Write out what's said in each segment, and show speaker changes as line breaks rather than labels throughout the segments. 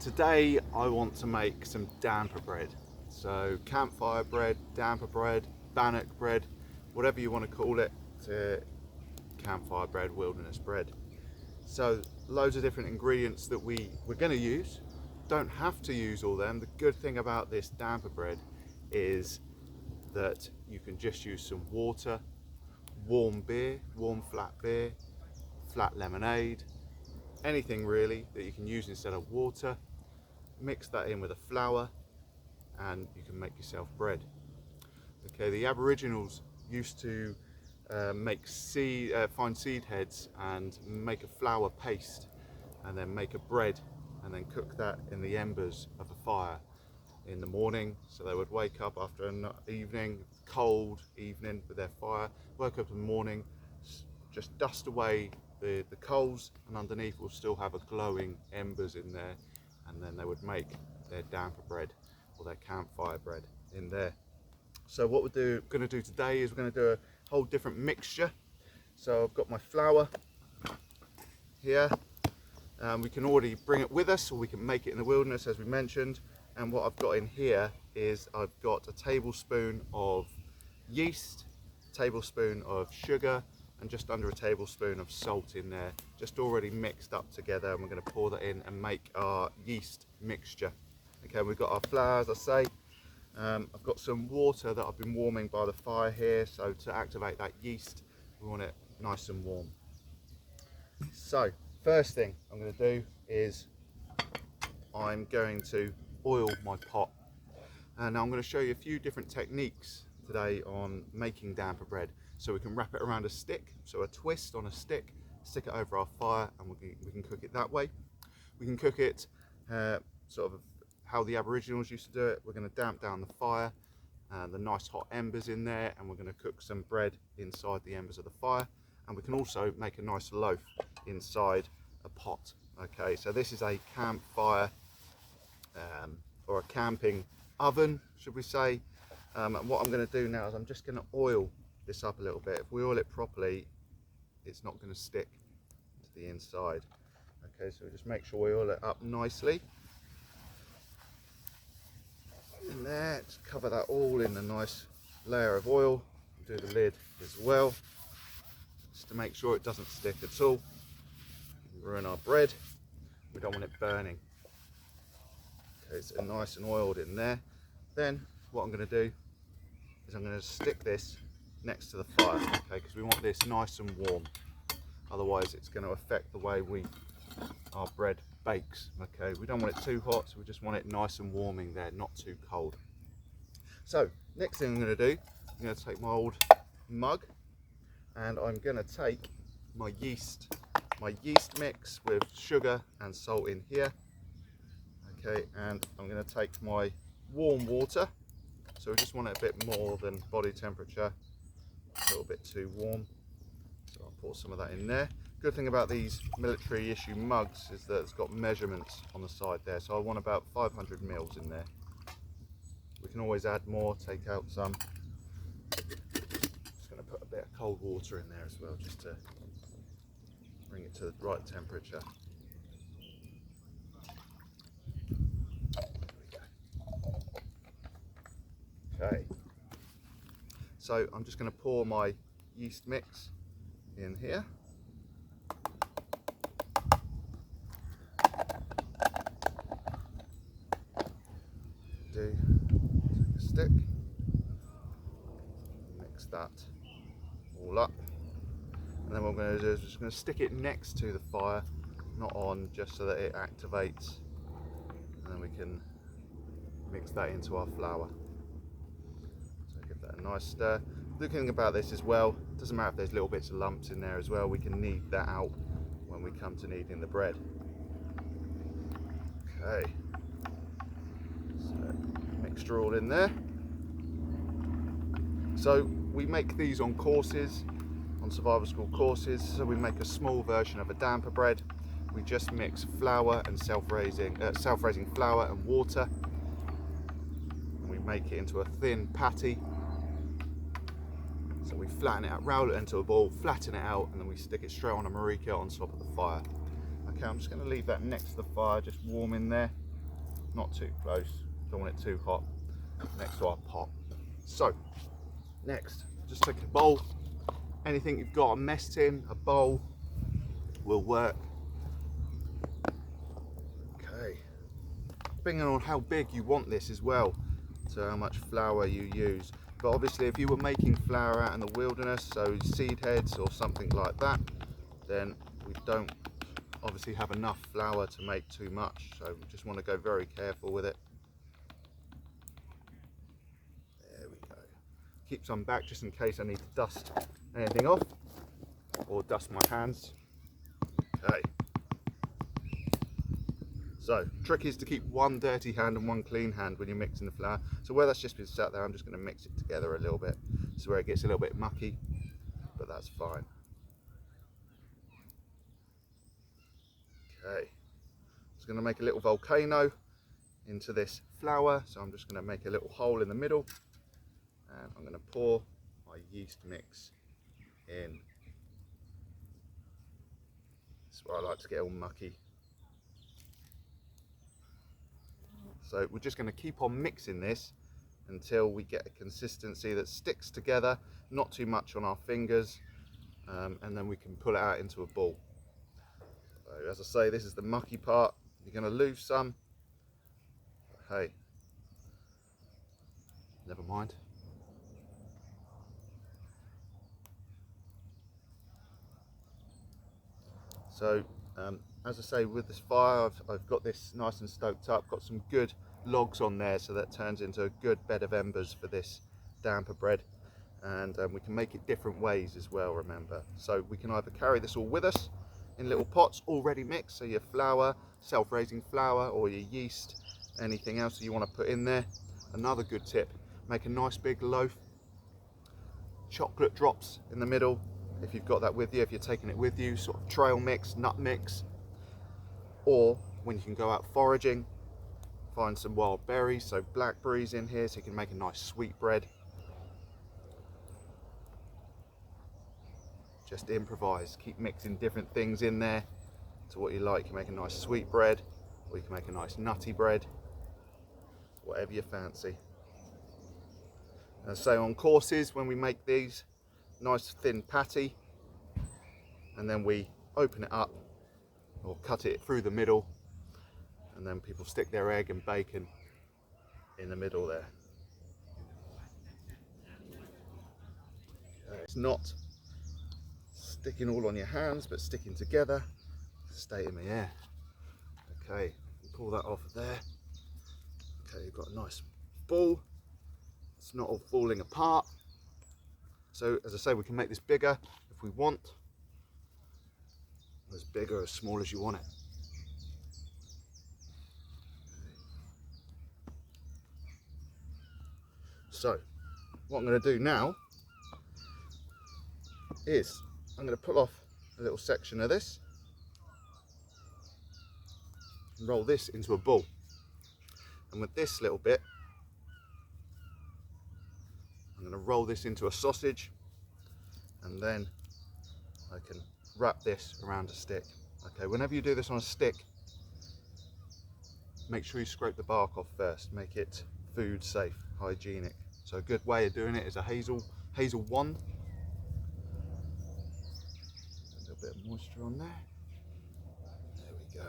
Today I want to make some damper bread. So campfire bread, damper bread, bannock bread, whatever you want to call it, to campfire bread, wilderness bread. So loads of different ingredients that we're going to use. Don't have to use all them. The good thing about this damper bread is that you can just use some water, warm beer, warm flat beer, flat lemonade, anything really that you can use instead of water. Mix that in with a flour and you can make yourself bread. Okay, the Aboriginals used to find seed heads and make a flour paste and then make a bread and then cook that in the embers of a fire in the morning. So they would wake up after an evening, cold evening with their fire, wake up in the morning, just dust away the coals, and underneath will still have a glowing embers in there, and then they would make their damper bread or their campfire bread in there. So what we're going to do today is we're going to do a whole different mixture. So I've got my flour here. We can already bring it with us, or we can make it in the wilderness as we mentioned. And what I've got in here is I've got a tablespoon of yeast, a tablespoon of sugar, and just under a tablespoon of salt in there, just already mixed up together, and we're going to pour that in and make our yeast mixture. Okay, we've got our flour, as I say. I've got some water that I've been warming by the fire here, so to activate that yeast we want it nice and warm. So first thing I'm going to do is I'm going to oil my pot, and I'm going to show you a few different techniques today on making damper bread. So we can wrap it around a stick, so a twist on a stick, stick it over our fire, and we can cook it that way. We can cook it sort of how the Aboriginals used to do it. We're going to damp down the fire and the nice hot embers in there, and we're going to cook some bread inside the embers of the fire. And we can also make a nice loaf inside a pot. Okay, so this is a campfire or a camping oven, should we say. And what I'm going to do now is I'm just going to oil this up a little bit. If we oil it properly, it's not going to stick to the inside. Okay, so just make sure we oil it up nicely. In there, just cover that all in a nice layer of oil. Do the lid as well, just to make sure it doesn't stick at all. Ruin our bread. We don't want it burning. Okay, so nice and oiled in there. Then what I'm going to do is I'm going to stick this next to the fire, okay, because we want this nice and warm. Otherwise it's going to affect the way our bread bakes. Okay, we don't want it too hot, so we just want it nice and warming there, not too cold. So next thing I'm going to do, I'm going to take my old mug and I'm going to take my yeast mix with sugar and salt in here. Okay, and I'm going to take my warm water. So we just want it a bit more than body temperature, a little bit too warm. So I'll pour some of that in there. Good thing about these military issue mugs is that it's got measurements on the side there. So I want about 500 mils in there. We can always add more, take out some. Just going to put a bit of cold water in there as well, just to bring it to the right temperature. Okay, so I'm just going to pour my yeast mix in here. Take a stick, mix that all up, and then what I'm going to do is just going to stick it next to the fire, not on, just so that it activates, and then we can mix that into our flour. Give that a nice stir. The good thing about this as well, it doesn't matter if there's little bits of lumps in there as well, we can knead that out when we come to kneading the bread. Okay, so mixture all in there. So we make these on courses, on survival school courses. So we make a small version of a damper bread. We just mix flour and self-raising flour and water, and we make it into a thin patty. So we flatten it out, roll it into a ball, flatten it out, and then we stick it straight on a marika on top of the fire. Okay, I'm just going to leave that next to the fire, just warm in there. not too close, don't want it too hot next to our pot. So next, just take a bowl, anything you've got a mess tin, a bowl will work. Okay, depending on how big you want this as well, so how much flour you use. But obviously if you were making flour out in the wilderness, so seed heads or something like that, then we don't obviously have enough flour to make too much, so we just want to go very careful with it. There we go. Keep some back just in case I need to dust anything off or dust my hands. Okay. So, trick is to keep one dirty hand and one clean hand when you're mixing the flour. So where that's just been sat there, I'm just going to mix it together a little bit. This is where it gets a little bit mucky, but that's fine. Okay, just going to make a little volcano into this flour. So I'm just going to make a little hole in the middle, and I'm going to pour my yeast mix in. That's where I like to get all mucky. So we're just going to keep on mixing this until we get a consistency that sticks together, not too much on our fingers, and then we can pull it out into a ball. So as I say, this is the mucky part. You're going to lose some, but hey, never mind. So as I say, with this fire, I've got this nice and stoked up, got some good logs on there, so that turns into a good bed of embers for this damper bread. And we can make it different ways as well, remember. So we can either carry this all with us in little pots already mixed, so your flour, self-raising flour, or your yeast, anything else that you want to put in there. Another good tip, make a nice big loaf, chocolate drops in the middle, if you've got that with you, if you're taking it with you, sort of trail mix, nut mix. Or when you can go out foraging, find some wild berries, so blackberries in here, so you can make a nice sweet bread. Just improvise, keep mixing different things in there to what you like. You can make a nice sweet bread, or you can make a nice nutty bread, whatever you fancy. And so on courses, when we make these, nice thin patty, and then we open it up or cut it through the middle, and then people stick their egg and bacon in the middle there. It's not sticking all on your hands, but sticking together. Stay in the air. Okay, pull that off of there. Okay, you've got a nice ball. It's not all falling apart. So as I say, we can make this bigger if we want, as big or as small as you want it. So what I'm going to do now is I'm going to pull off a little section of this and roll this into a ball. And with this little bit, I'm going to roll this into a sausage, and then I can wrap this around a stick. Okay, whenever you do this on a stick, make sure you scrape the bark off first, make it food safe, hygienic. So a good way of doing it is a hazel wand. A little bit of moisture on there. There we go.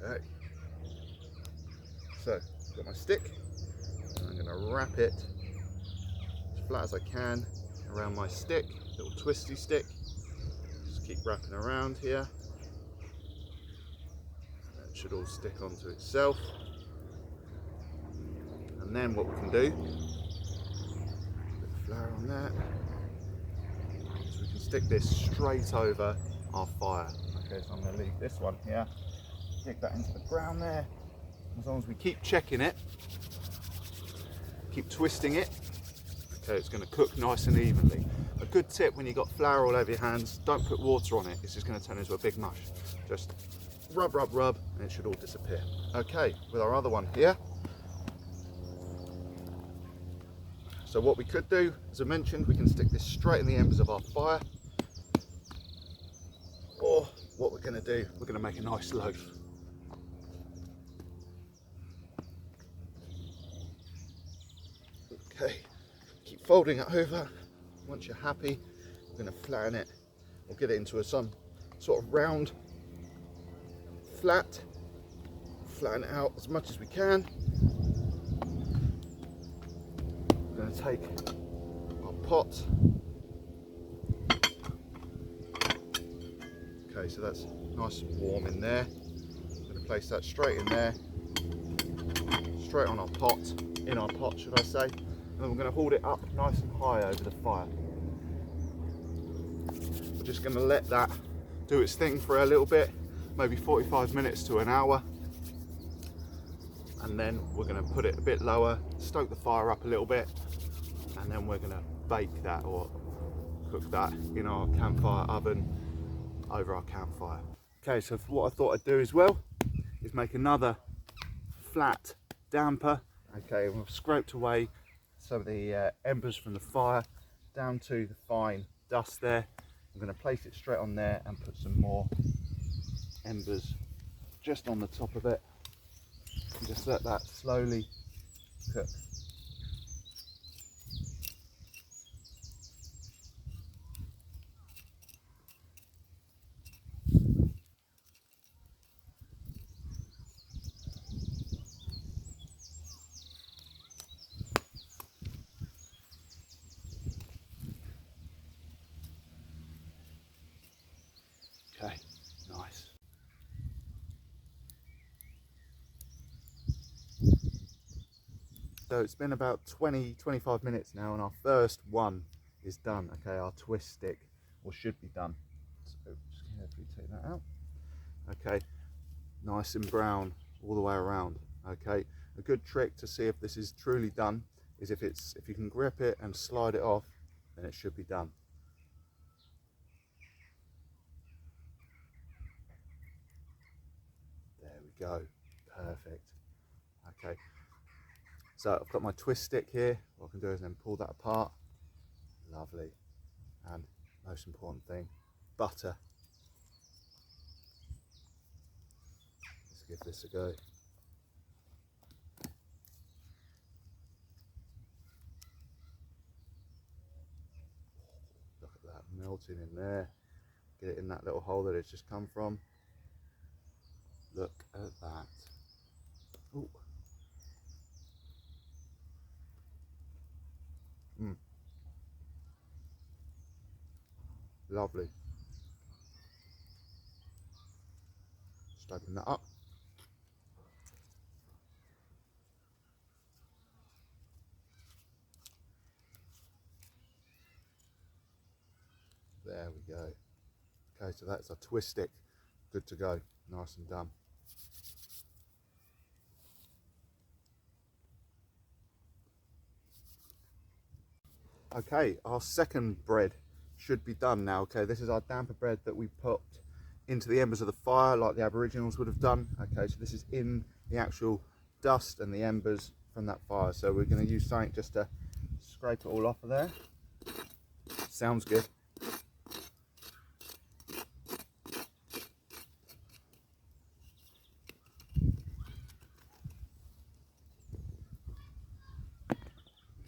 Okay, so I've got my stick, and I'm going to wrap it as flat as I can around my stick, little twisty stick. Just keep wrapping around here, and it should all stick onto itself. And then what we can do, a bit of flour on that, so we can stick this straight over our fire. Okay, so I'm going to leave this one here. Stick that into the ground there. As long as we keep checking it, keep twisting it, okay, it's going to cook nice and evenly. A good tip when you've got flour all over your hands, don't put water on it, it's just going to turn into a big mush. Just rub, rub, rub, and it should all disappear. Okay, with our other one here. So what we could do, as I mentioned, we can stick this straight in the embers of our fire. Or what we're going to do, we're going to make a nice loaf. Okay, keep folding it over. Once you're happy, we're going to flatten it or get it into some sort of round, flat. Flatten it out as much as we can. We're going to take our pot. Okay, so that's nice and warm in there. I'm going to place that straight in there, straight on our pot, in our pot should I say, and then we're going to hold it up nice and high over the fire. We're just going to let that do its thing for a little bit, maybe 45 minutes to an hour, and then we're going to put it a bit lower, stoke the fire up a little bit, and then we're going to bake that or cook that in our campfire oven over our campfire. Okay, so what I thought I'd do as well is make another flat damper. Okay, and we've scraped away some of the embers from the fire down to the fine dust there. I'm going to place it straight on there and put some more embers just on the top of it and just let that slowly cook. Okay, nice. So it's been about 20-25 minutes now and our first one is done. Okay, our twist stick, or should be done. So just carefully take that out. Okay, nice and brown all the way around. Okay, a good trick to see if this is truly done is if you can grip it and slide it off, then it should be done. There we go, perfect. Okay, so I've got my twist stick here. What I can do is then pull that apart. Lovely. And most important thing, butter. Let's give this a go. Look at that melting in there. Get it in that little hole that it's just come from. Look at that. Ooh. Lovely. Just open that up. There we go. Okay, so that's our twist stick. Good to go. Nice and done. Okay, our second bread should be done now. Okay, this is our damper bread that we put into the embers of the fire like the Aboriginals would have done. Okay, so this is in the actual dust and the embers from that fire. So we're going to use something just to scrape it all off of there. Sounds good.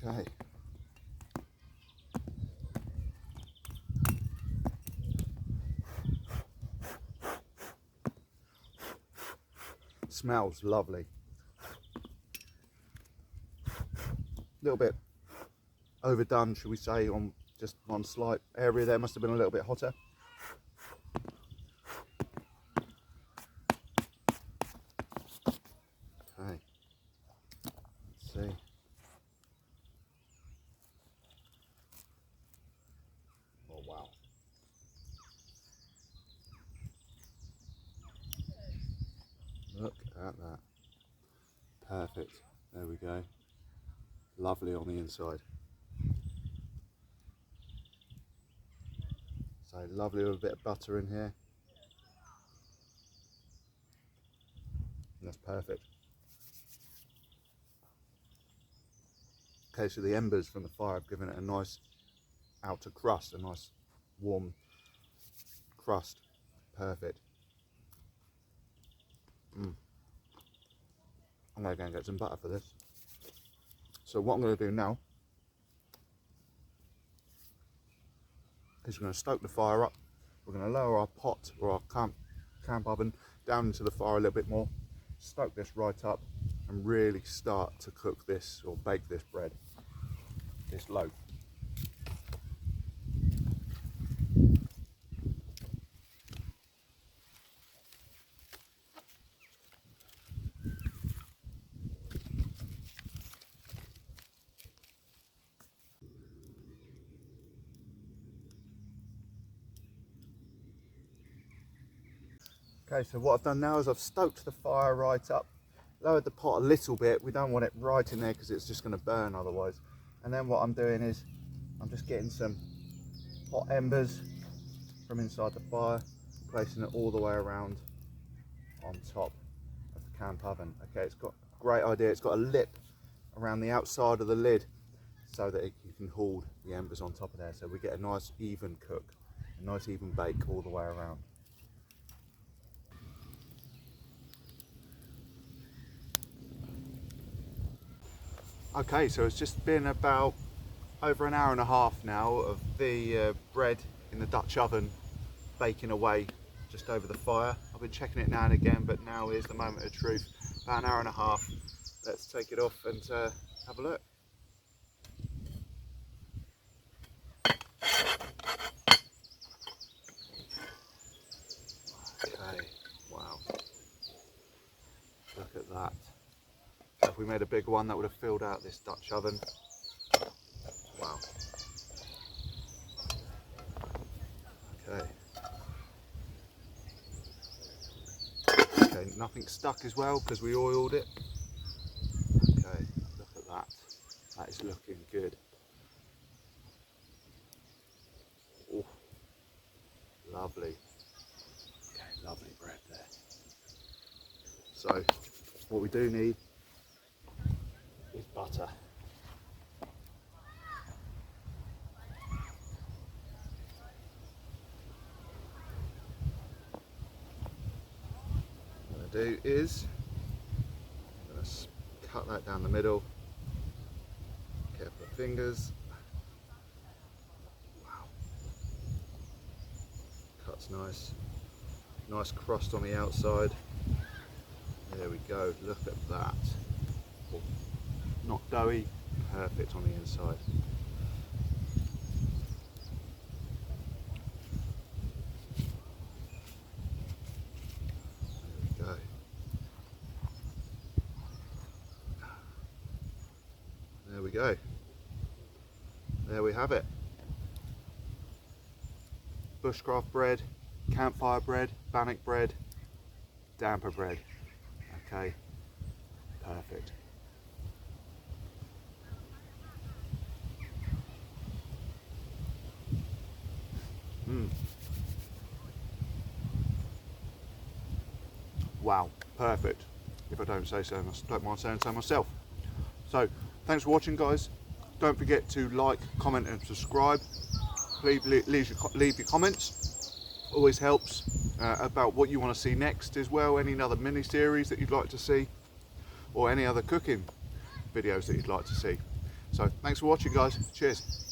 Okay. Smells lovely. A little bit overdone, should we say, on just one slight area there. Must have been a little bit hotter. Okay, let's see. Oh wow. Look at that. Perfect. There we go. Lovely on the inside. So lovely with a bit of butter in here. That's perfect. Okay, so the embers from the fire have given it a nice outer crust, a nice warm crust. Perfect. I'm going to go and get some butter for this. So what I'm going to do now is we're going to stoke the fire up. We're going to lower our pot or our camp oven down into the fire a little bit more, stoke this right up and really start to cook this or bake this bread, this loaf. Okay, so what I've done now is I've stoked the fire right up, lowered the pot a little bit. We don't want it right in there because it's just going to burn otherwise. And then what I'm doing is I'm just getting some hot embers from inside the fire, placing it all the way around on top of the camp oven. Okay, it's got a great idea. It's got a lip around the outside of the lid so that you can hold the embers on top of there, so we get a nice even cook, a nice even bake all the way around. Okay, so it's just been about over an hour and a half now of the bread in the Dutch oven baking away just over the fire. I've been checking it now and again, but now is the moment of truth. About an hour and a half. Let's take it off and have a look. Okay, wow. Look at that. If we made a bigger one, that would have filled out this Dutch oven. Wow. Okay. Okay, nothing stuck as well because we oiled it. Okay, look at that. That is looking good. Oh, lovely. Okay, lovely bread there. So, what we do need is butter. What I'm going to do is I'm going to cut that down the middle. Careful with fingers. Wow. Cuts nice. Nice crust on the outside. There we go. Look at that. Oh, not doughy, perfect on the inside. There we go. There we go. There we have it. Bushcraft bread, campfire bread, bannock bread, damper bread. Okay, perfect. Wow, perfect. If I don't say so, I don't mind saying so myself. So, thanks for watching, guys. Don't forget to like, comment and subscribe. Please leave your comments. Always helps about what you want to see next as well. Any other mini series that you'd like to see, or any other cooking videos that you'd like to see. So, thanks for watching, guys. Cheers.